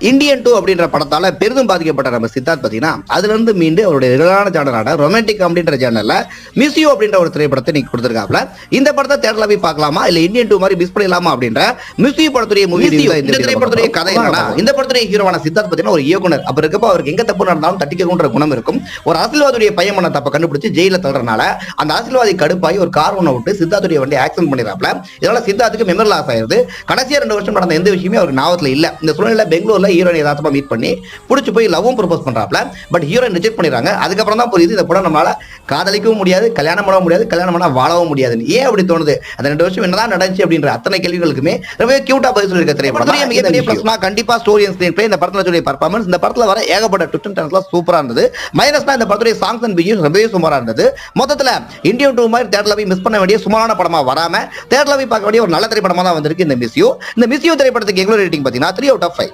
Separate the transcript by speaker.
Speaker 1: Indian 2 அப்படின்ற படத்தால பெரிதும் பாதிக்கப்பட்ட நம்ம சித்தார்த் பார்த்தீங்கன்னா அதுல இருந்து மீண்டு அவருடைய ரெகுலரான சேனலான ரொமான்டிக் அப்படின்ற சேனல்ல மிஸ் யூ அப்படின்ற ஒரு திரைப்படத்தை நீங்க கொடுத்திருக்காப்ல. இந்த படத்தை தேட்டர்ல போய் பார்க்கலாமா இல்ல இந்தியன் 2 மாதிரி மிஸ் பண்ணிடலாமா அப்படின்ற மிஸ் யூ படத்துடைய மூவி இந்த திரைப்படத்துடைய கதை என்னன்னா, இந்த படத்துடைய ஹீரோவான சித்தார்த் பார்த்தீங்கன்னா ஒரு இயக்குனர். அப்ப இருக்கப்ப அவருக்கு எங்க தப்பு நடந்தாலும் தட்டிக்கன்ற குணம் இருக்கும். ஒரு அரசியல்வாதியுடைய பையன் பண்ண தப்ப கண்டுபிடிச்சு ஜெயில தள்ளுறதுனால அந்த அரசியல்வாதி கடுப்பாய் ஒரு கார் ஒண்ண விட்டு சித்தார்த்துடைய வண்டி ஆக்சிடென்ட் பண்ணிடுறாப்ல. இதனால சித்தார்த்துக்கு மெமரி லாஸ் ஆயிருது. கடைசியா 2 வருஷம் நடந்த எந்த விஷயமே அவருக்கு ஞாபகத்துல இல்ல. இந்த சூழ்நிலை பெங்களூர்ல ஹீரோயின் யதார்த்தமா மீட் பண்ணி புடிச்சு போய் லவ்வும் ப்ரொபோஸ் பண்றாப்ல. பட் ஹீரோயின் ரிஜெக்ட் பண்ணிடுறாங்க. அதுக்கப்புறம் தான் புரியுது இந்த படம் நம்மளால காதலிக்கவும் முடியாது, கல்யாணம் பண்ணவும் முடியாது, கல்யாணம் பண்ண வாழவும் முடியாது. ஏன் அப்படி தோணுது? அந்த 2 வருஷம் என்னதான் நடந்துச்சு அப்படின்ற அத்தனை கேள்விகளுக்குமே ரொம்ப கியூட்டா பதில் சொல்லிருக்க திரைப்படம். மிகப்பெரிய பிளஸ்னா கண்டிப்பா ஸ்டோரி அண்ட் ஸ்கிரீன் பிளே, இந்த படத்துல சொல்லிய பர்ஃபார்மன்ஸ், இந்த படத்துல வர ஏகப்பட்ட ட்விஸ்ட் அண்ட் டர்ன்ஸ்லாம் சூப்பரா இருந்தது. மைனஸ்னா இந்த படத்துடைய சாங்ஸ் அண்ட் விஜுவல்ஸ் ரொம்பவே சுமாரா இருந்தது. மொத்தத்துல இந்தியன் 2 மாதிரி தேட்டர்ல போய் மிஸ் பண்ண வேண்டிய சுமாரான படமா வராம தேட்டர்ல போய் பார்க்க வேண்டிய ஒரு நல்ல திரைப்படமா தான் வந்திருக்கு இந்த மிஸ் யூ. இந்த மிஸ் யூ திரைப்படத்துக்கு எவ்வளவு ரேட்டிங் பாத்தீங்கன்னா 3 out of 5.